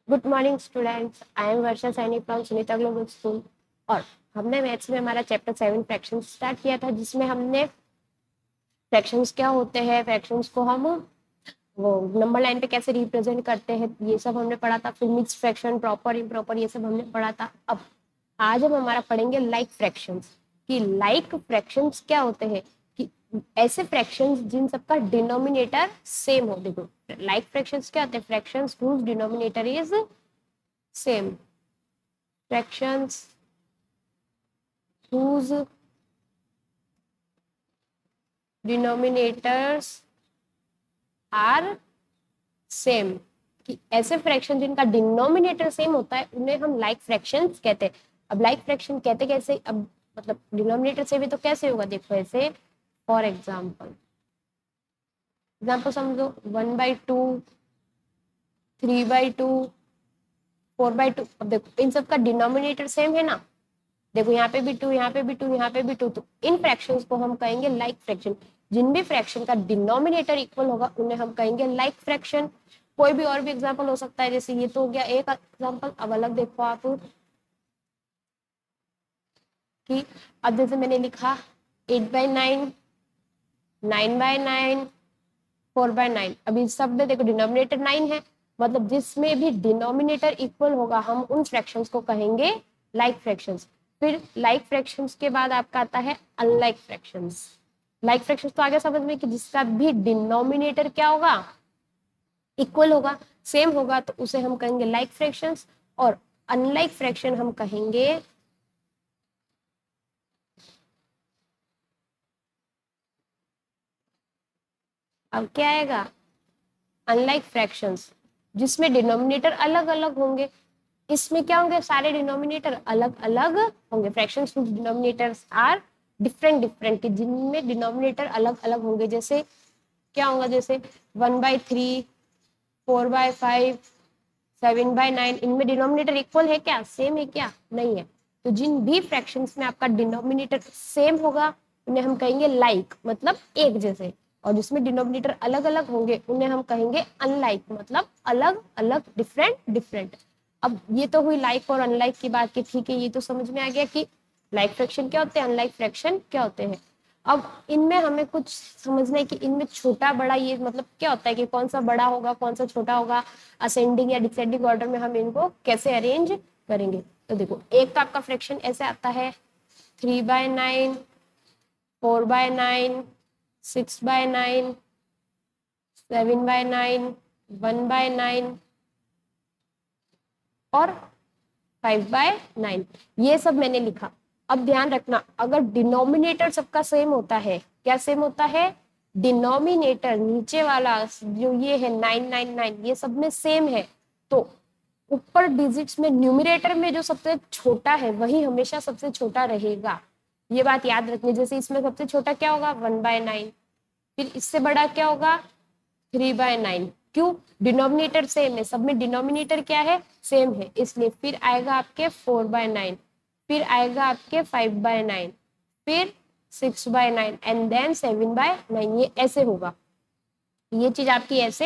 Good morning students, I am Varsha Saini from Sunita global school. और हमने maths में हमारा चैप्टर 7 फ्रैक्शंस स्टार्ट किया था, जिसमें हमने फ्रैक्शंस क्या होते हैं, फ्रैक्शंस को हम वो नंबर लाइन पे कैसे रिप्रेजेंट करते हैं, ये सब हमने पढ़ा था। फिर मिक्स फ्रैक्शन, प्रॉपर इम्प्रॉपर, ये सब हमने पढ़ा था। अब आज हम हमारा पढ़ेंगे लाइक फ्रैक्शंस कि लाइक फ्रैक्शंस क्या होते हैं, कि ऐसे फ्रैक्शंस जिन सबका डिनोमिनेटर सेम हो। देखो, लाइक फ्रैक्शंस क्या होते हैं? Fractions whose denominator is same. Fractions whose denominators are same, कि ऐसे फ्रैक्शन जिनका डिनोमिनेटर सेम होता है उन्हें हम लाइक फ्रैक्शंस कहते हैं। अब लाइक फ्रैक्शन कहते कैसे? अब मतलब डिनोमिनेटर सेम है तो कैसे होगा? देखो ऐसे, फॉर एग्जाम्पल समझो 1/2, 3/2, 4/2। अब देखो इन सबका डिनोमिनेटर सेम है ना। देखो यहाँ पे भी 2, यहाँ पे भी 2, यहाँ पे भी 2, तो इन फ्रैक्शंस को हम कहेंगे लाइक फ्रैक्शन। जिन भी फ्रैक्शन का डिनोमिनेटर इक्वल होगा उन्हें हम कहेंगे लाइक फ्रैक्शन। कोई भी और भी एग्जांपल हो सकता है, जैसे ये तो हो गया एक एग्जांपल। अब अलग देखो आप कि अब जैसे मैंने लिखा 8/9, 9/9, 4/9। अभी सब में देखो डिनोमिनेटर 9 है, मतलब जिसमें भी डिनोमिनेटर इक्वल होगा हम उन फ्रैक्शंस को कहेंगे लाइक फ्रैक्शंस। फिर लाइक फ्रैक्शंस के बाद आपका आता है अनलाइक फ्रैक्शंस। लाइक फ्रैक्शंस तो आगे समझ में कि जिसका भी डिनोमिनेटर क्या होगा? इक्वल होगा, सेम होगा, तो उसे हम कहेंगे लाइक फ्रैक्शंस। और अनलाइक फ्रैक्शन हम कहेंगे अब क्या आएगा? अनलाइक फ्रैक्शंस जिसमें डिनोमिनेटर अलग अलग होंगे। इसमें क्या होंगे? सारे डिनोमिनेटर अलग अलग होंगे। Fractions whose denominators are different different, जिनमें डिनोमिनेटर अलग अलग होंगे। जैसे क्या होगा? जैसे 1/3, 4/5, 7/9। इनमें डिनोमिनेटर इक्वल है क्या? सेम है क्या? नहीं है। तो जिन भी फ्रैक्शंस में आपका डिनोमिनेटर सेम होगा उन्हें हम कहेंगे लाइक, मतलब एक जैसे। और जिसमें डिनोमिनेटर अलग अलग होंगे उन्हें हम कहेंगे अनलाइक, मतलब अलग अलग, डिफरेंट डिफरेंट। अब ये तो हुई लाइक और अनलाइक की बात की, ठीक है, ये तो समझ में आ गया कि लाइक फ्रैक्शन क्या होते हैं, अनलाइक फ्रैक्शन क्या होते हैं। अब इनमें हमें कुछ समझना है कि इनमें छोटा बड़ा ये मतलब क्या होता है, कि कौन सा बड़ा होगा कौन सा छोटा होगा, असेंडिंग या डिसेंडिंग ऑर्डर में हम इनको कैसे अरेंज करेंगे। तो देखो, एक तो आपका फ्रैक्शन ऐसे आता है 3/9, 4/9, 6/9, 7/9, 1/9 और 5/9। ये सब मैंने लिखा। अब ध्यान रखना, अगर डिनोमिनेटर सबका सेम होता है, क्या सेम होता है? डिनोमिनेटर नीचे वाला जो ये है 999, ये सब में सेम है, तो ऊपर डिजिट्स में न्यूमरेटर में जो सबसे छोटा है वही हमेशा सबसे छोटा रहेगा। ये बात याद रखनी। जैसे इसमें सबसे छोटा क्या होगा? 1/9। फिर इससे बड़ा क्या होगा? 3/9। क्यों? डिनोमिनेटर सेम है, सब में डिनोमिनेटर क्या है? सेम है, इसलिए। फिर आएगा आपके 4/9, फिर आएगा आपके 5/9, फिर 6/9 एंड देन 7/9। ये ऐसे होगा, ये चीज आपकी ऐसे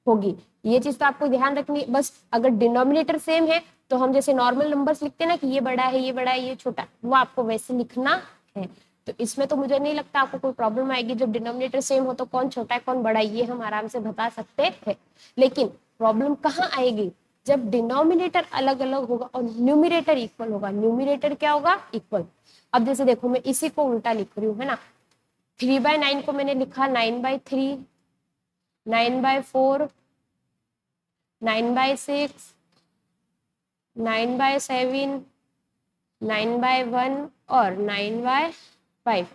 होगी। ये चीज तो आपको ध्यान रखनी है। बस अगर डिनोमिनेटर सेम है तो हम जैसे नॉर्मल नंबर्स लिखते हैं ना, कि ये बड़ा है, ये बड़ा है, ये छोटा, वो आपको वैसे लिखना है। तो इसमें तो मुझे नहीं लगता आपको कोई प्रॉब्लम आएगी। जब डिनोमिनेटर सेम हो तो कौन छोटा है कौन बड़ा है ये हम आराम से बता सकते हैं। लेकिन प्रॉब्लम कहाँ आएगी? जब डिनोमिनेटर अलग अलग होगा और न्यूमिरेटर इक्वल होगा। न्यूमिरेटर क्या होगा? इक्वल। अब जैसे देखो, मैं इसी को उल्टा लिख रही हूँ, है ना। 3/9 को मैंने लिखा 9/3, 9/4, 9/6, 9/7, 9/1 और 9/5।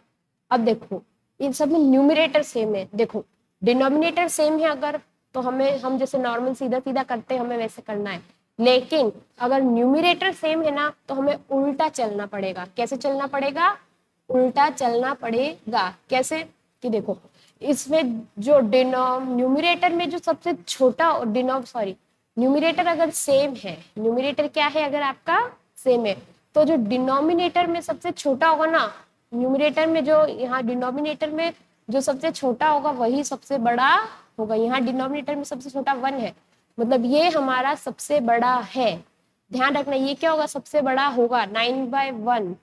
अब देखो, इन सब में न्यूमरेटर सेम है। देखो, डिनोमिनेटर सेम है अगर, तो हम जैसे नॉर्मल सीधा सीधा करते हैं, हमें वैसे करना है। लेकिन अगर न्यूमरेटर सेम है ना, तो हमें उल्टा चलना पड़ेगा। कैसे चलना पड़ेगा? उल्टा चलना पड़ेगा। कैसे? कि देखो, इसमें जो न्यूमरेटर में जो सबसे छोटा सॉरी, न्यूमरेटर अगर सेम है, न्यूमरेटर क्या है अगर आपका सेम है, तो जो डिनोमिनेटर में सबसे छोटा होगा ना, न्यूमरेटर में जो यहाँ डिनोमिनेटर में जो सबसे छोटा होगा वही सबसे बड़ा होगा। यहाँ डिनोमिनेटर में सबसे छोटा 1 है, मतलब ये हमारा सबसे बड़ा है। ध्यान रखना ये क्या होगा, सबसे बड़ा होगा 9/1।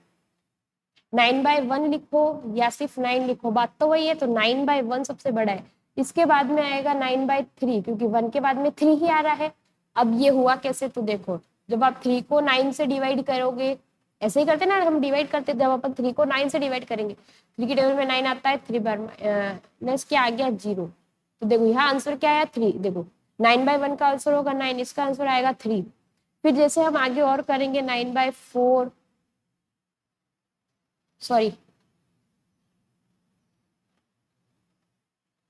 9/1 लिखो या सिर्फ 9 लिखो, बात तो वही है। तो 9/1 सबसे बड़ा है। इसके बाद में आएगा 9/3, क्योंकि 1 के बाद में 3 ही आ रहा है। अब ये हुआ कैसे, तो देखो जब आप 3 को 9 से डिवाइड करोगे, ऐसे ही करते ना हम डिवाइड करते, जब अपन 3 को 9 से डिवाइड करेंगे, 3 की टेबल में 9 आता है, 3 बार नेक्स्ट क्या आ गया 0। तो देखो यहाँ आंसर क्या आया 3। देखो 9/1 का आंसर होगा 9, इसका आंसर आएगा 3। फिर जैसे हम आगे और करेंगे 9/4, सॉरी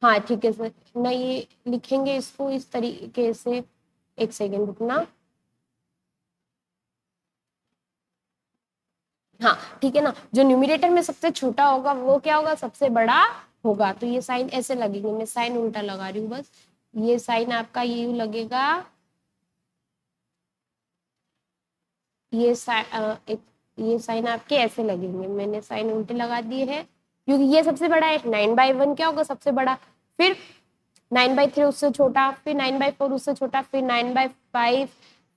हाँ ठीक है सर, नहीं लिखेंगे इसको इस तरीके से, एक सेकेंड रुकना। हाँ ठीक है ना, जो न्यूमिनेटर में सबसे छोटा होगा वो क्या होगा, सबसे बड़ा होगा। तो ये साइन ऐसे लगेंगे, मैं साइन उल्टा लगा रही हूँ बस। ये साइन आपका ये लगेगा, ये ये साइन आपके ऐसे लगेंगे, मैंने साइन उल्टे लगा दिए हैं क्योंकि ये सबसे बड़ा है। 9/1 क्या होगा, सबसे बड़ा। फिर 9/3 उससे छोटा, फिर 9/4 उससे छोटा, फिर 9/5,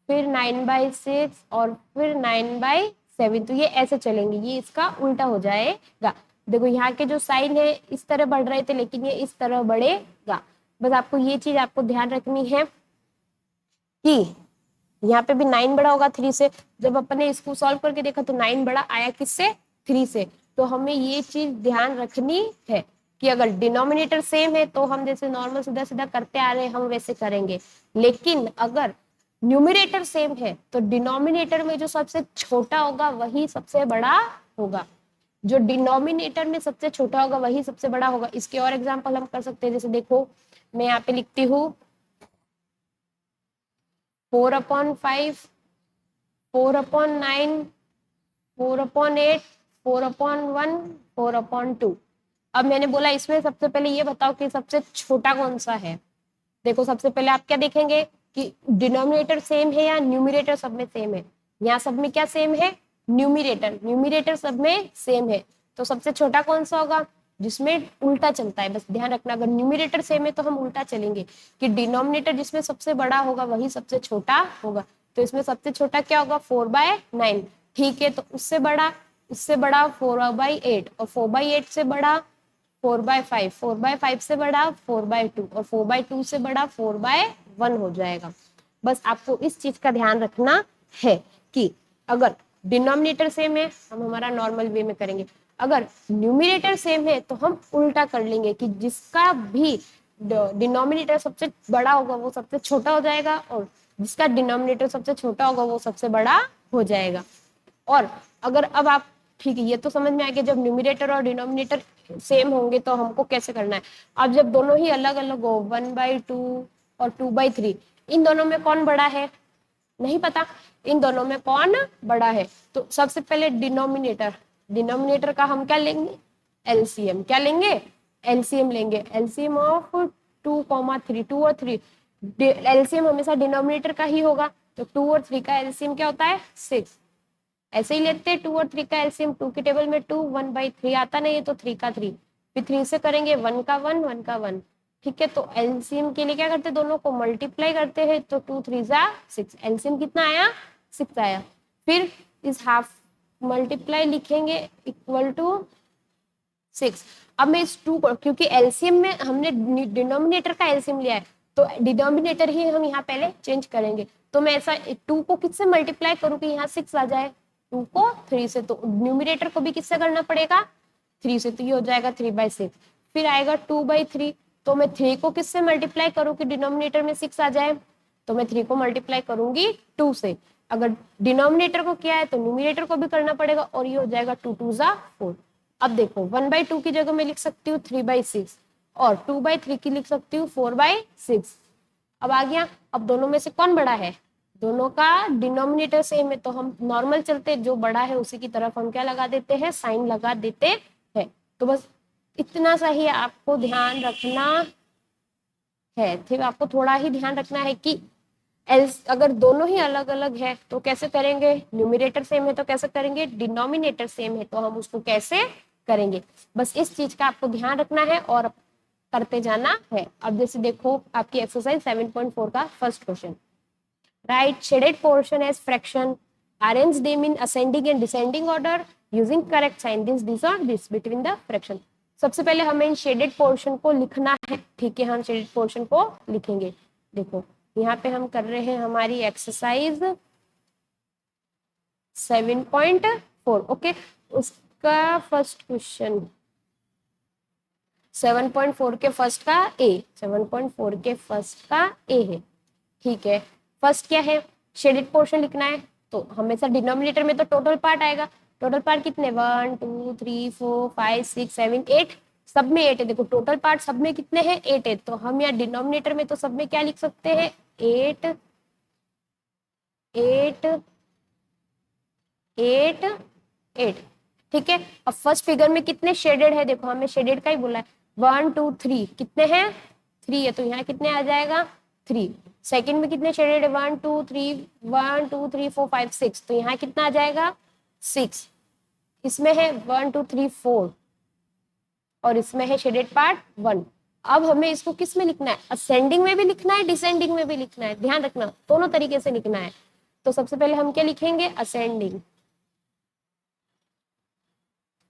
फिर 9/6 और फिर 9/7। तो ये ऐसे चलेंगे, ये इसका उल्टा हो जाएगा। देखो यहाँ के जो साइन है इस तरह बढ़ रहे थे, लेकिन ये इस तरह बढ़ेगा। बस आपको ये चीज आपको ध्यान रखनी है कि यहाँ पे भी 9 बड़ा होगा 3 से। जब अपने इसको सॉल्व करके देखा तो 9 बड़ा आया किससे, 3 से। तो हमें ये चीज ध्यान रखनी है कि अगर डिनोमिनेटर सेम है तो हम जैसे नॉर्मल सीधा सीधा करते आ रहे हैं हम वैसे करेंगे, लेकिन अगर न्यूमिनेटर सेम है तो डिनोमिनेटर में जो सबसे छोटा होगा वही सबसे बड़ा होगा। जो डिनोमिनेटर में सबसे छोटा होगा वही सबसे बड़ा होगा। इसके और एग्जाम्पल हम कर सकते हैं, जैसे देखो मैं यहाँ पे लिखती हूँ 4/5, 4/9, 4/8, 4/1, 4/2। अब मैंने बोला इसमें सबसे पहले ये बताओ कि सबसे छोटा कौन सा है। देखो सबसे पहले आप क्या देखेंगे कि डिनोमिनेटर सेम है या न्यूमिनेटर सब में सेम है। यहाँ सब में क्या सेम है, न्यूमिनेटर, न्यूमिनेटर सब में सेम है। तो सबसे छोटा कौन सा होगा, जिसमें उल्टा चलता है। बस ध्यान रखना अगर न्यूमिनेटर सेम है तो हम उल्टा चलेंगे कि डिनोमिनेटर जिसमें सबसे बड़ा होगा वही सबसे छोटा होगा। तो इसमें सबसे छोटा क्या होगा 4/9, ठीक है। तो उससे बड़ा 4/8, और 4/8 से बड़ा 4/5, 4/5 से बड़ा 4/2, और 4/2 से बड़ा 4/1 हो जाएगा। बस आपको इस चीज का ध्यान रखना है कि अगर डिनोमिनेटर सेम है हम हमारा नॉर्मल वे में करेंगे, अगर न्यूमिनेटर सेम है तो हम उल्टा कर लेंगे कि जिसका भी डिनोमिनेटर सबसे बड़ा होगा वो सबसे छोटा हो जाएगा, और जिसका डिनोमिनेटर सबसे छोटा होगा वो सबसे बड़ा हो जाएगा। और अगर अब आप, ठीक है ये तो समझ में आ गया, जब न्यूमिनेटर और डिनोमिनेटर सेम होंगे तो हमको कैसे करना है। अब जब दोनों ही अलग अलग हो 1/2 और 2/3, इन दोनों में कौन बड़ा है नहीं पता, इन दोनों में कौन बड़ा है। तो सबसे पहले डिनोमिनेटर, डिनोमिनेटर का हम क्या लेंगे, एलसीएम। क्या लेंगे, एलसीएम लेंगे। एलसीएम ऑफ 2, 2 और 3, एलसीएम हमेशा डिनोमिनेटर का ही होगा। तो 2 और 3 का एलसीएम क्या होता है 6। ऐसे ही लेते हैं 2 और 3 का एलसीएम, 2 की टेबल में 2, 1/3 आता नहीं है तो 3 का 3, फिर 3 से करेंगे 1 का 1, 1 का 1, ठीक है। तो एलसीएम के लिए क्या करते हैं, दोनों को मल्टीप्लाई करते हैं, तो 2 3 जा 6, एलसीएम कितना आया 6 आया। फिर इस हाफ मल्टीप्लाई लिखेंगे इक्वल टू 6। अब मैं इस 2 को, क्योंकि एलसीएम में हमने डिनोमिनेटर का एलसीएम लिया है तो डिनोमिनेटर ही हम यहाँ पहले चेंज करेंगे। तो मैं ऐसा 2 को किससे मल्टीप्लाई करूँ कि यहाँ 6 आ जाए, 2 को 3 से, तो न्यूमिनेटर को भी किससे करना पड़ेगा 3 से, तो ये हो जाएगा 3/6। फिर आएगा 2/3, तो मैं 3 को किससे मल्टीप्लाई करूँ कि डिनोमिनेटर में 6 आ जाए, तो मैं 3 को मल्टीप्लाई करूंगी 2 से। अगर डिनोमिनेटर को किया है तो न्यूमिनेटर को भी करना पड़ेगा, और ये हो जाएगा 2 2 जा 4। अब देखो 1/2 की जगह मैं लिख सकती हूँ 3/6, और 2/3 की लिख सकती हूँ 4/6। अब आ गया, अब दोनों में से कौन बड़ा है, दोनों का डिनोमिनेटर सेम है, तो हम नॉर्मल चलते, जो बड़ा है उसी की तरफ हम क्या लगा देते हैं, साइन लगा देते हैं। तो बस इतना सा ही आपको ध्यान रखना है। फिर आपको थोड़ा ही ध्यान रखना है कि एल्स अगर दोनों ही अलग अलग है तो कैसे करेंगे, न्यूमिनेटर सेम है तो कैसे करेंगे, डिनोमिनेटर सेम है तो हम उसको कैसे करेंगे। बस इस चीज का आपको ध्यान रखना है। और करते जाना है। अब जैसे देखो आपकी एक्सरसाइज 7.4 का first question, right shaded portion as fraction, arrange them in ascending and descending order using correct sign this और दिस बिटवीन द फ्रैक्शन। सबसे पहले हमें इन शेडेड पोर्शन को लिखना है, ठीक है, हम शेडेड पोर्शन को लिखेंगे। देखो यहाँ पे हम कर रहे हैं हमारी एक्सरसाइज 7.4, ओके। उसका फर्स्ट क्वेश्चन 7.4 के फर्स्ट का ए, 7.4 के फर्स्ट का ए है, ठीक है। फर्स्ट क्या है, शेडेड पोर्शन लिखना है, तो हमेशा डिनोमिनेटर में तो टोटल पार्ट आएगा। टोटल पार्ट कितने, 1 2 3 4 5 6 7 8, सब में 8 है। देखो टोटल पार्ट सब में कितने हैं, 8 है, तो हम यहाँ डिनोमिनेटर में तो सब में क्या लिख सकते हैं, 8 8 8 8, ठीक है। अब फर्स्ट फिगर में कितने शेडेड है, देखो हमें शेडेड का ही बोला है, 1 2 3, कितने हैं, 3 है, तो यहाँ कितने आ जाएगा, 3। सेकंड में कितने शेडेड है, 1 2 3 1 2 3 4 5 6, तो यहाँ कितना आ जाएगा, 6। इसमें है 1 2 3 4 और इसमें है शेडेड पार्ट 1। अब हमें इसको किस में लिखना है, असेंडिंग में भी लिखना है, डिसेंडिंग में भी लिखना है, ध्यान रखना दोनों तरीके से लिखना है। तो सबसे पहले हम क्या लिखेंगे, असेंडिंग।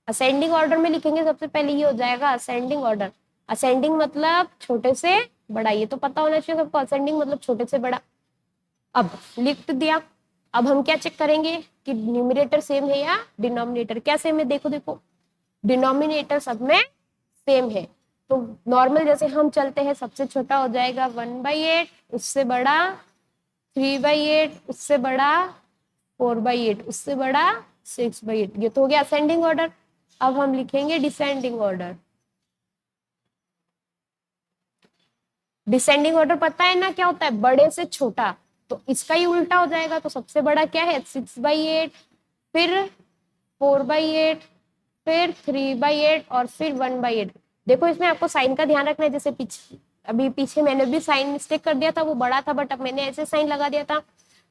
असेंडिंग ऑर्डर में लिखेंगे, सबसे पहले ये हो जाएगा असेंडिंग ऑर्डर। असेंडिंग मतलब छोटे से बड़ा, ये तो पता होना चाहिए सबको, असेंडिंग मतलब छोटे से बड़ा। अब लिख दिया। अब हम क्या चेक करेंगे कि न्यूमरेटर सेम है या डिनोमिनेटर, क्या सेम है, देखो देखो डिनोमिनेटर सब में सेम है। तो नॉर्मल जैसे हम चलते हैं, सबसे छोटा हो जाएगा 1/8, उससे बड़ा 3/8, उससे बड़ा 4/8, उससे बड़ा 6/8। ये तो हो गया असेंडिंग ऑर्डर। अब हम लिखेंगे डिसेंडिंग ऑर्डर। डिसेंडिंग ऑर्डर पता है ना क्या होता है, बड़े से छोटा, तो इसका ही उल्टा हो जाएगा। तो सबसे बड़ा क्या है, 6/8, फिर 4/8, फिर 3/8 और फिर 1/8। देखो इसमें आपको साइन का ध्यान रखना है, जैसे पीछे अभी पीछे मैंने भी साइन मिस्टेक कर दिया था, वो बड़ा था बट अब मैंने ऐसे साइन लगा दिया था।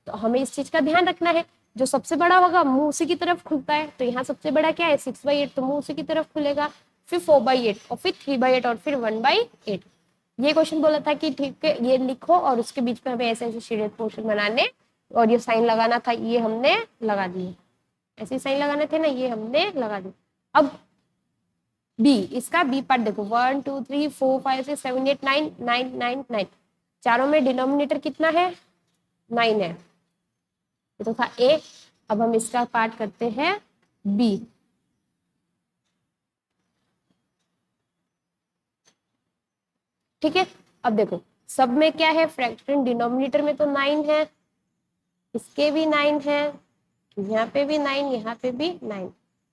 तो हमें इस चीज का ध्यान रखना है, जो सबसे बड़ा होगा मुंह उसी की तरफ खुलता है, तो यहाँ सबसे बड़ा क्या है 6/8, तो मुंह उसी की तरफ खुलेगा, फिर 4/8 और फिर 3/8 और फिर 1/8। ये क्वेश्चन बोला था कि ठीक है ये लिखो और उसके बीच में हमें ऐसे ऐसे शेडेड पोर्शन बनाने और ये साइन लगाना था, ये हमने लगा दिए। ऐसे साइन लगाने थे ना, ये हमने लगा दिए। अब बी, इसका बी पार्ट देखो, 1 2 3 4 5 6 7 8 9 9 9 9, चारों में डिनोमिनेटर कितना है, 9 है, ये तो था ए। अब हम इसका पार्ट करते हैं बी। ठीक है, अब देखो सब में क्या है, फ्रैक्शन डिनोमिनेटर में तो 9 है, इसके भी 9 है, यहाँ पे भी 9, यहाँ पे भी 9।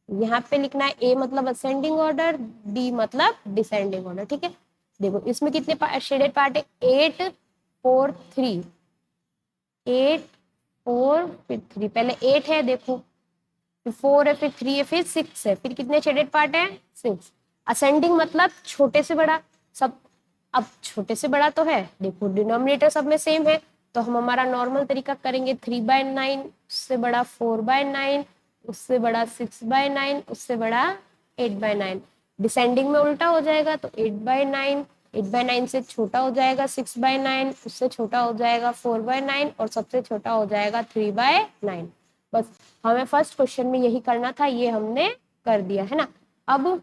यहाँ पे लिखना है ए मतलब असेंडिंग ऑर्डर, डी मतलब डिसेंडिंग ऑर्डर। ठीक है, देखो इसमें कितने शेडेड पार्ट है, 8 4 3, 8 4 फिर 3, पहले 8 है देखो, फिर 4 है, फिर 3 है, फिर 6 है, फिर कितने शेडेड पार्ट है, 6। असेंडिंग मतलब छोटे से बड़ा, सब अब छोटे से बड़ा तो है, देखो डिनोमिनेटर सब में सेम है, तो हम हमारा नॉर्मल तरीका करेंगे, 3/9, उससे बड़ा 4/9, उससे बड़ा 6/9, उससे बड़ा 8/9। डिसेंडिंग में उल्टा हो जाएगा, तो 8/9, 8/9 से छोटा हो जाएगा 6/9, उससे छोटा हो जाएगा 4/9 और सबसे छोटा हो जाएगा 3/9। बस हमें फर्स्ट क्वेश्चन में यही करना था, ये हमने कर दिया है ना। अब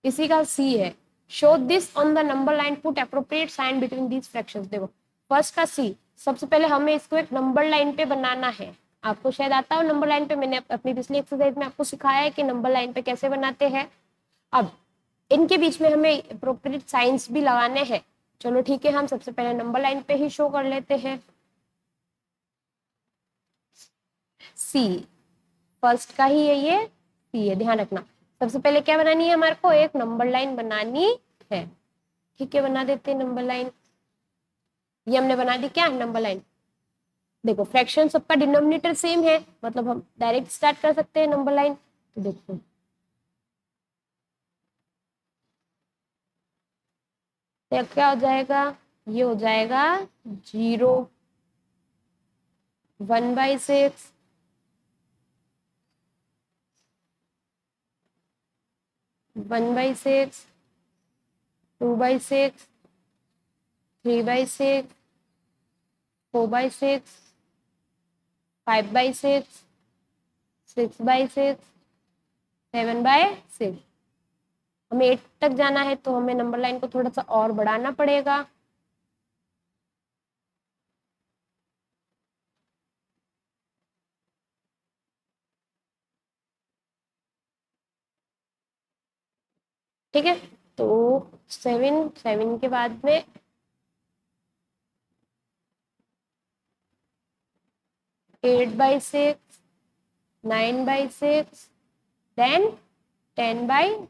इसी का सी है, show this on the number line, put appropriate sign between these fractions. देखो फर्स्ट का सी, सबसे पहले हमें इसको एक नंबर लाइन पे बनाना है। आपको शायद आता हो नंबर लाइन पे, मैंने अपनी पिछली एक्सरसाइज में आपको सिखाया है कि नंबर लाइन पे कैसे बनाते हैं। अब इनके बीच में हमें एप्रोप्रिएट साइंस भी लगाने हैं। चलो ठीक है, हम सबसे पहले नंबर लाइन पे ही शो कर लेते हैं। सी फर्स्ट का ही है, ये सी है, ध्यान रखना। सबसे पहले क्या बनानी है, हमारे को एक नंबर लाइन बनानी है। ठीक है, बना देते हैं नंबर लाइन। ये हमने बना दी क्या, नंबर लाइन। देखो फ्रैक्शन सबका डिनोमिनेटर सेम है, मतलब हम डायरेक्ट स्टार्ट कर सकते हैं नंबर लाइन। तो देखो तो क्या हो जाएगा, ये हो जाएगा 0 1/6 1/6 2/6, 3/6, 4/6, 5/6, 6/6, 7/6। हमें 8 तक जाना है तो हमें नंबर लाइन को थोड़ा सा और बढ़ाना पड़ेगा। ठीक है, तो 7 के बाद में 8/6, 9/6, देन 10/6।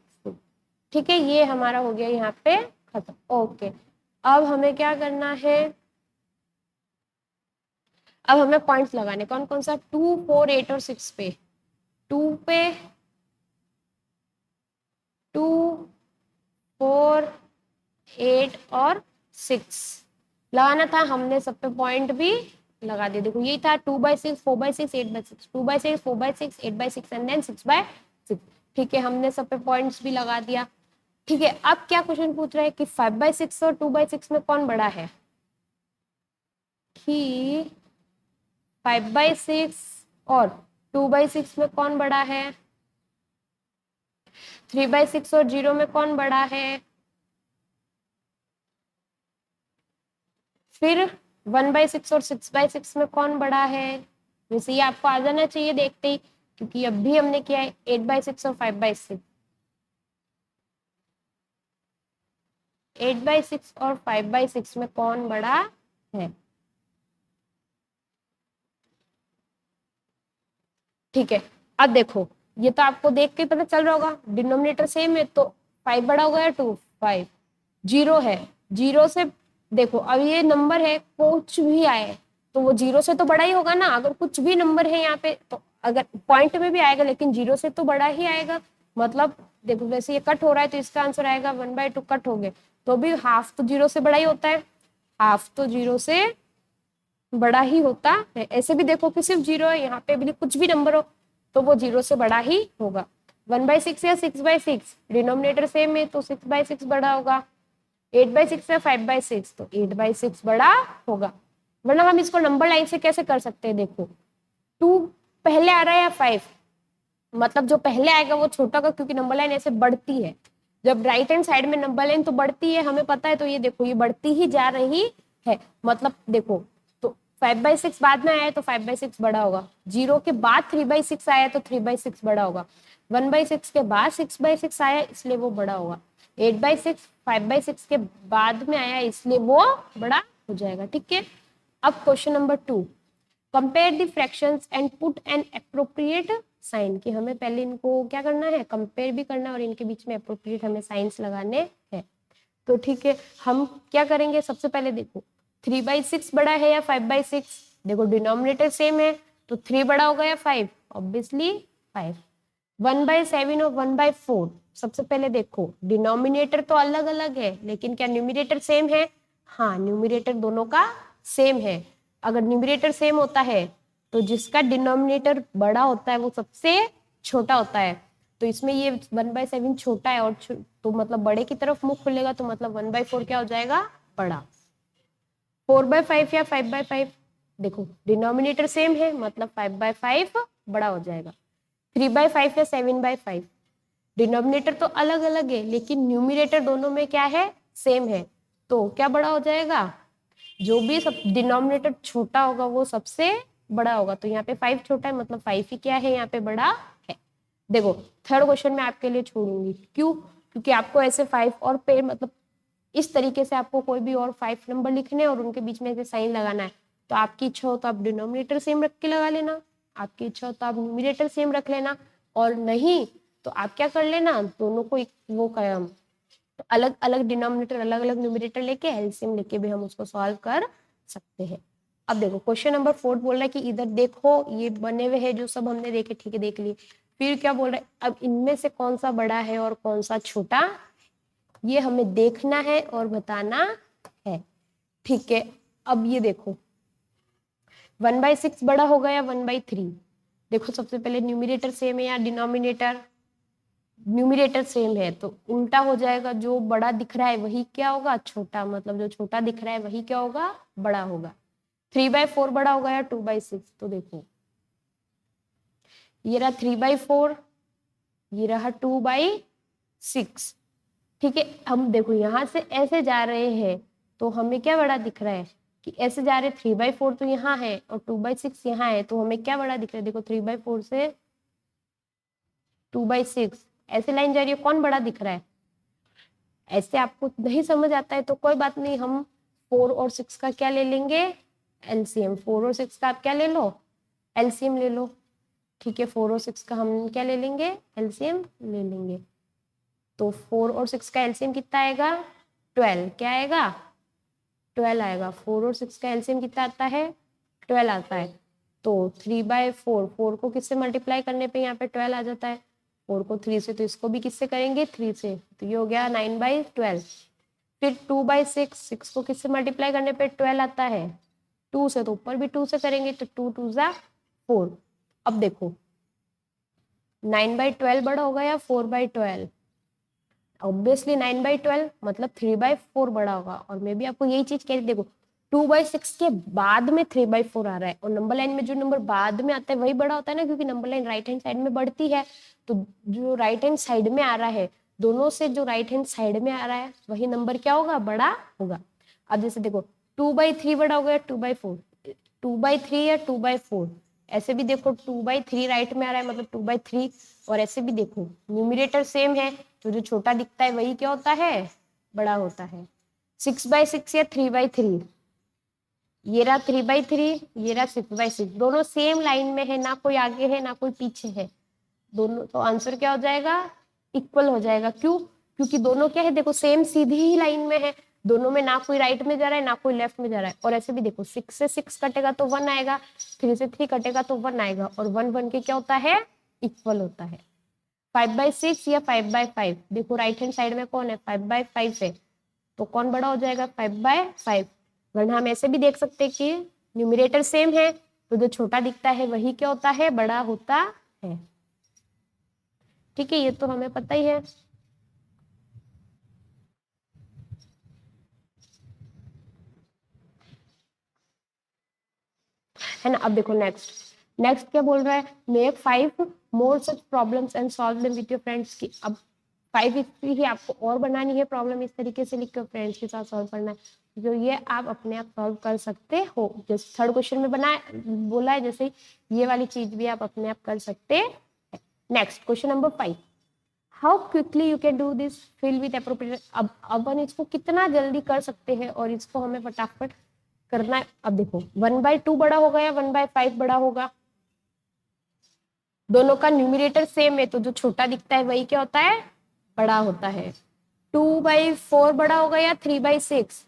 ठीक है, ये हमारा हो गया यहाँ पे खत्म। ओके, अब हमें क्या करना है, अब हमें पॉइंट्स लगाने, कौन कौन सा, 2, 4, 8 और 6 पे। 2 पे 2, 4, 8 और 6 लगाना था, हमने सब पे पॉइंट भी लगा दिया। देखो यही था 2/6, 4/6, 8/6, 2/6, 4/6, 8/6 एंड देन 6/6। ठीक है, हमने सब पे पॉइंट्स भी लगा दिया। ठीक है, अब क्या क्वेश्चन पूछ रहा है कि 5/6 और 2/6 में कौन बड़ा है, कि 5/6 और 2/6 में कौन बड़ा है, 3/6 और 0 में कौन बड़ा है, फिर 1/6 और 6/6 में कौन बड़ा है। वैसे ये आपको आ जाना चाहिए देखते ही, क्योंकि अब भी हमने किया है 8/6 और 5/6। 8/6 और 5/6 में कौन बड़ा है। ठीक है, अब देखो, ये तो आपको देख के पता चल रहा होगा, डिनोमिनेटर सेम है तो 5 बड़ा होगा या 2, 5। 0 है, 0 से देखो, अब ये नंबर है, कुछ भी आए तो वो 0 से तो बड़ा ही होगा ना। अगर कुछ भी नंबर है यहाँ पे तो अगर पॉइंट में भी आएगा लेकिन 0 से तो बड़ा ही आएगा। मतलब देखो, वैसे ये कट हो रहा है तो इसका आंसर आएगा 1/2। कट हो गए तो भी हाफ तो 0 से बड़ा ही होता है, हाफ तो 0 से बड़ा ही होता है। ऐसे भी देखो कि सिर्फ 0 है, यहाँ पे भी कुछ भी नंबर हो तो वो 0 से बड़ा ही होगा। 1/6 या 6/6, डिनोमिनेटर सेम है तो 6/6 बड़ा होगा। 8/6 या 5/6 तो 8/6 बड़ा होगा। वरना हम इसको नंबर लाइन से कैसे कर सकते हैं, देखो 2 पहले आ रहा है या 5, मतलब जो पहले आएगा वो छोटा होगा, क्योंकि नंबर लाइन ऐसे बढ़ती है। जब राइट हैंड साइड में नंबर लाइन तो बढ़ती है, हमें पता है, तो ये देखो ये बढ़ती ही जा रही है। मतलब देखो, तो 5/6 बाद में आया तो 5/6 बड़ा होगा, 0 के बाद 3/6 आया तो 3/6 बड़ा होगा, 1/6 के बाद 6/6 आया इसलिए वो बड़ा होगा, 8/6 5/6 के बाद में आया इसलिए वो बड़ा हो जाएगा। ठीक है, अब question number 2, compare the fractions and put an appropriate sign. कि हमें पहले इनको क्या करना है, कंपेयर भी करना है और इनके बीच में एप्रोप्रिएट हमें साइंस लगाने हैं। तो ठीक है, हम क्या करेंगे, सबसे पहले देखो 3/6 बड़ा है या 5/6। देखो डिनोमिनेटर सेम है तो 3 बड़ा होगा या 5, ऑब्वियसली 5। 1/7 और 1/4, सबसे पहले देखो डिनोमिनेटर तो अलग अलग है लेकिन क्या न्यूमिनेटर सेम है, हाँ न्यूमिनेटर दोनों का सेम है। अगर न्यूमिनेटर सेम होता है तो जिसका डिनोमिनेटर बड़ा होता है वो सबसे छोटा होता है। तो इसमें ये 1/7 छोटा है और तो मतलब बड़े की तरफ मुख खुलेगा, तो मतलब 1/4 क्या हो जाएगा, बड़ा। 4/5 या 5/5, देखो डिनोमिनेटर सेम है मतलब 5/5 बड़ा हो जाएगा। 3/5 या 7/5, डिनोमिनेटर तो अलग अलग है लेकिन न्यूमिनेटर दोनों में क्या है, सेम है, तो क्या बड़ा हो जाएगा, जो भी सब डिनोमिनेटर छोटा होगा वो सबसे बड़ा होगा। तो यहाँ पे 5 छोटा है मतलब 5 ही क्या है, यहाँ पे बड़ा है। देखो थर्ड क्वेश्चन में आपके लिए छोड़ूंगी, क्यों, क्योंकि आपको ऐसे 5 और पे मतलब इस तरीके से आपको कोई भी और 5 नंबर लिखने और उनके बीच में ऐसे साइन लगाना है। तो आपकी इच्छा हो तो आप डिनोमिनेटर सेम रख के लगा लेना, आपकी इच्छा हो तो आप न्यूमिनेटर सेम रख लेना, और नहीं तो आप क्या कर लेना, दोनों को वो अलग अलग डिनोमिनेटर अलग अलग न्यूमिनेटर लेके एलसीएम लेके भी हम उसको सॉल्व कर सकते हैं। अब देखो क्वेश्चन नंबर 4 बोल रहा है कि इधर देखो ये बने हुए हैं जो सब हमने देखे, ठीक है देख लिए। फिर क्या बोल रहा है, अब इनमें से कौन सा बड़ा है और कौन सा छोटा, ये हमें देखना है और बताना है। ठीक है, अब ये देखो 1/6 बड़ा होगा या 1/3। देखो सबसे पहले न्यूमिनेटर सेम है या डिनोमिनेटर, न्यूमिनेटर सेम है तो उल्टा हो जाएगा, जो बड़ा दिख रहा है वही क्या होगा, छोटा, मतलब जो छोटा दिख रहा है वही क्या होगा, बड़ा होगा। 3/4 बड़ा होगा या 2/6, तो देखो ये रहा 3/4, ये रहा 2/6। ठीक है, हम देखो यहाँ से ऐसे जा रहे हैं तो हमें क्या बड़ा दिख रहा है कि ऐसे जा रहे 3/4 तो यहाँ है और 2/6 यहाँ है, तो हमें क्या बड़ा दिख रहा है, देखो 3/4 से 2/6 ऐसे लाइन जा रही है, कौन बड़ा दिख रहा है। ऐसे आपको नहीं समझ आता है तो कोई बात नहीं, हम 4 और 6 का क्या ले लेंगे, एलसीएम। 4 और 6 का आप क्या ले लो, एलसीएम ले लो। ठीक है, 4 और 6 का हम क्या ले लेंगे, एलसीएम ले लेंगे। तो 4 और 6 का एलसीएम कितना आएगा, 12। क्या आएगा, 12 आएगा। 4 और 6 का एलसीएम कितना आता है, 12 आता है। तो 3/4, 4 को किससे मल्टीप्लाई करने पे यहाँ पे 12 आ जाता है, 4 को 3 से, तो इसको भी किससे करेंगे, 3 से, तो ये हो गया 9/12। फिर 2/6, 6 को किससे मल्टीप्लाई करने पे 12 आता है, 2 से, तो ऊपर भी 2 से करेंगे, तो 2 2 जा 4। अब देखो 9/12 बड़ा होगा या 4/12, ऑब्वियसली 9/12, मतलब 3/4 बड़ा होगा। और मैं भी आपको यही चीज कह रही, देखो 2/6 के बाद में 3/4 आ रहा है, और नंबर लाइन में जो नंबर बाद में आता है वही बड़ा होता है ना, क्योंकि number line right hand side में बढ़ती है। तो जो राइट हैंड साइड में आ रहा है, दोनों से जो राइट हैंड साइड में आ रहा है वही नंबर क्या होगा, बड़ा होगा। अब जैसे देखो 2/3 बड़ा होगा या 2/4, 2/3 या 2/4, ऐसे भी देखो 2/3 राइट में आ रहा है मतलब 2/3, और ऐसे भी देखो न्यूमिनेटर सेम है तो जो छोटा दिखता है वही क्या होता है, बड़ा होता है। 6/6 या 3/3, ये रहा 3/3, ये रहा 6/6, दोनों सेम लाइन में है, ना कोई आगे है ना कोई पीछे है, दोनों, तो आंसर क्या हो जाएगा, इक्वल हो जाएगा। क्यों, क्योंकि दोनों क्या है, देखो सेम सीधी ही लाइन में है, दोनों में ना कोई राइट में जा रहा है ना कोई लेफ्ट में जा रहा है। और ऐसे भी देखो 6 से 6 कटेगा तो 1 आएगा, 3 से 3 कटेगा तो 1 आएगा, और 1 1 के क्या होता है, इक्वल होता है। 5/6 या 5/5, देखो राइट हैंड साइड में कौन है, 5/5 है, तो कौन बड़ा हो जाएगा, 5/5। वरना हम ऐसे भी देख सकते हैं कि न्यूमिनेटर सेम है तो जो छोटा दिखता है वही क्या होता है, बड़ा होता है। ठीक है, ये तो हमें पता ही है ना। अब देखो नेक्स्ट, नेक्स्ट क्या बोल रहा है, make 5 more such problems and solve them with your friends की। अब 5 इसकी ही आपको और बनानी है प्रॉब्लम, इस तरीके से लिख कर फ्रेंड्स के साथ सॉल्व करना है, जो ये आप अपने आप सॉल्व कर सकते हो। जैसे थर्ड क्वेश्चन में बना बोला है, जैसे ये वाली चीज भी आप अपने आप कर सकते हैं। Next question number 5, how quickly you can do this, fill with appropriate. अब अपन इसको कितना जल्दी कर सकते हैं और इसको हमें फटाफट करना है। अब देखो 1/2 बड़ा होगा या 1/5 बड़ा होगा, दोनों का न्यूमिनेटर सेम है तो जो छोटा दिखता है वही क्या होता है, बड़ा होता है। 2/4 बड़ा होगा या 3/6,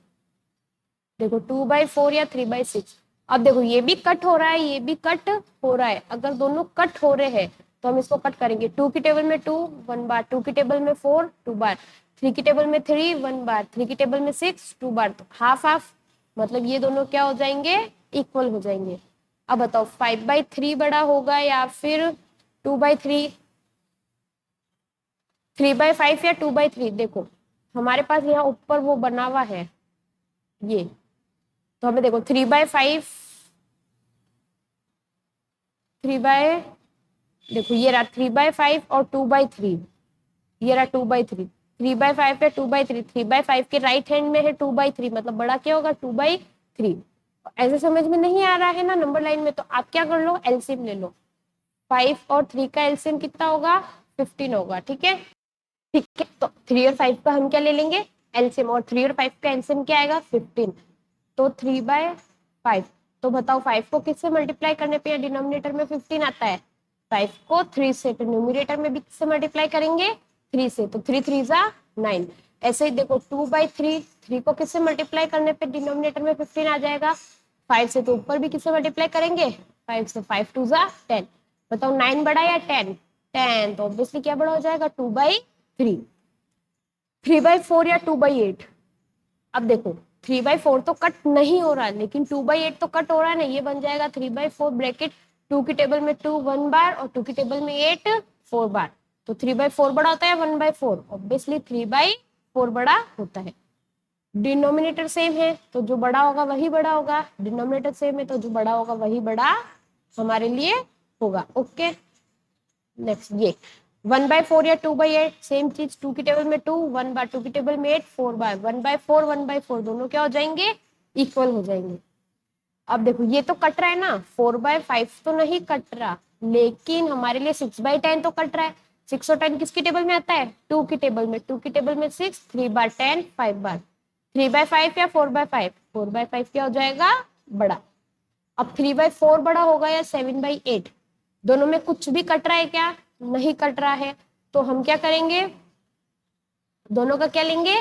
देखो 2/4 या 3/6। अब देखो ये भी कट हो रहा है, ये भी कट हो रहा है, अगर दोनों कट हो रहे हैं तो हम इसको कट करेंगे। 2 की टेबल में 2 1 बार, 2 की टेबल में 4 2 बार, 3 की टेबल में 3 1 बार, 3 की टेबल में 6 2 बार, तो हाफ हाफ, मतलब ये दोनों क्या हो जाएंगे, इक्वल हो जाएंगे। अब बताओ 5/3 बड़ा होगा या फिर 2/3, 3/5 या 2/3। देखो हमारे पास यहाँ ऊपर वो बना हुआ है ये, तो हमें देखो 3/5, 3 बाय, देखो ये रहा 3/5 और 2/3, ये रहा 2/3, 3/5 है 2/3, 3/5 के राइट हैंड में है 2/3, मतलब बड़ा क्या होगा, 2/3। ऐसे समझ में नहीं आ रहा है ना नंबर लाइन में, तो आप क्या कर लो, एलसीएम ले लो। 5 और 3 का एलसीएम कितना होगा, 15 होगा। ठीक है, ठीक है, तो 3 और 5 का हम क्या ले लेंगे, एलसीएम, और 3 और 5 का एलसीएम क्या आएगा, 15, तो 3/5। तो बताओ 5 को किससे मल्टीप्लाई करने पे डिनोमिनेटर में 15 आता है, 5 को 3 से, तो न्यूमिनेटर में भी किससे मल्टीप्लाई करेंगे, 3 से, तो 3 3 जा 9। ऐसे ही देखो 2/3, 3 को किससे मल्टीप्लाई करने पे डिनोमिनेटर में 15 आ जाएगा, 5 से, तो ऊपर भी किससे मल्टीप्लाई करेंगे, 5 से, 5 2 जा 10। बताओ 9 बड़ा या 10, 10, तो ऑब्वियसली क्या बड़ा हो जाएगा, 2/3। 3/4 या 2/8, अब देखो 3/4 तो कट नहीं हो रहा है, लेकिन 2/8 तो कट हो रहा है ना, ये बन जाएगा 3/4 ब्रैकेट 2 की टेबल में 2 1 बार और 2 की टेबल में 8 4 बार, तो 3/4 बड़ा होता है 1/4, ऑब्वियसली 3/4 बड़ा होता है। डिनोमिनेटर सेम है तो जो बड़ा होगा वही बड़ा होगा, डिनोमिनेटर सेम है तो जो बड़ा होगा वही बड़ा हमारे लिए होगा। ओके, नेक्स्ट ये 1/4 या 2/8 सेम चीज, 2 की टेबल में 2, 1/2 की टेबल में 8, 4/1/4 1/4 दोनों क्या हो जाएंगे, इक्वल हो जाएंगे। अब देखो ये तो कट रहा है ना, 4/5 तो नहीं कट रहा, लेकिन हमारे लिए 6/10 तो कट रहा है। 6 और 10 किसकी टेबल में आता है, 2 की टेबल में, 2 की टेबल में 6, 3/10 5 3/5 या 4/5, 4/5 क्या हो जाएगा, बड़ा। अब 3/4 बड़ा होगा या 7/8, दोनों में कुछ भी कट रहा है क्या, नहीं कट रहा है, तो हम क्या करेंगे, दोनों का क्या लेंगे,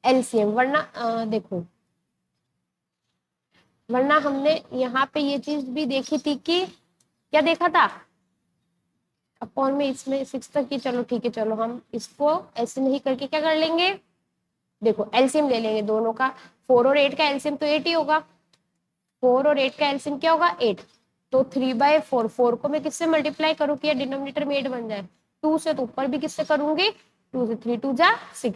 एलसीएम। वरना देखो, वरना हमने यहाँ पे ये चीज भी देखी थी कि क्या देखा था, अपॉन में इसमें 6 तक की, चलो ठीक है, चलो हम इसको ऐसे नहीं करके क्या कर लेंगे, देखो एलसीएम ले लेंगे दोनों का। 4 और 8 का एलसीएम तो 8 ही होगा, 4 और 8 का एलसीएम क्या होगा, 8। तो 3/4, 4 को मैं किससे मल्टीप्लाई करूँ कि डिनोमिनेटर में 8 बन जाए, 2 से, तो ऊपर भी किससे करूंगी, 2 से, 3 2 जा 6,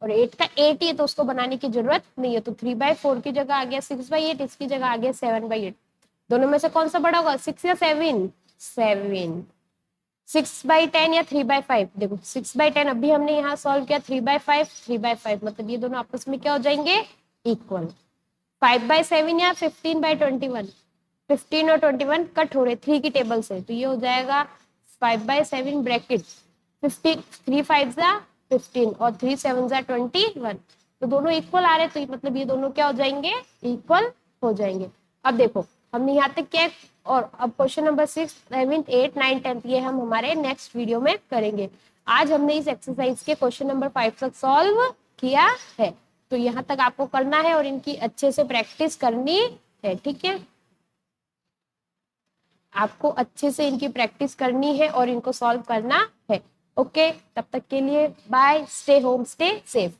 और 8 का 8 ही है तो उसको बनाने की जरूरत नहीं है, तो 3/4 की जगह आ गया 6/8, इसकी जगह आ गया 7/8। दोनों में से कौन सा बड़ा होगा, 6 या 7, 7। 6/10 या 3/5, देखो 6/10 अभी हमने यहाँ सॉल्व किया, 3/5 3/5, मतलब ये दोनों आपस में क्या हो जाएंगे, इक्वल। 5/7 या 15/21, 15 और 21 कट हो रहे 3 की टेबल से, तो ये हो जाएगा 5/7 ब्रैकेट 15, 3 5 15 और 3 7 21, तो दोनों इक्वल आ रहे, तो मतलब ये दोनों क्या हो जाएंगे, इक्वल हो जाएंगे। अब देखो हमने यहाँ तक क्या, और अब क्वेश्चन नंबर 6 7 8 9 10 ये हम हमारे नेक्स्ट वीडियो में करेंगे। आज हमने इस एक्सरसाइज के क्वेश्चन नंबर 5 तक सॉल्व किया है, तो यहाँ तक आपको करना है और इनकी अच्छे से प्रैक्टिस करनी है, ठीक है, आपको अच्छे से इनकी प्रैक्टिस करनी है और इनको सॉल्व करना है। ओके, तब तक के लिए bye, stay home, stay safe.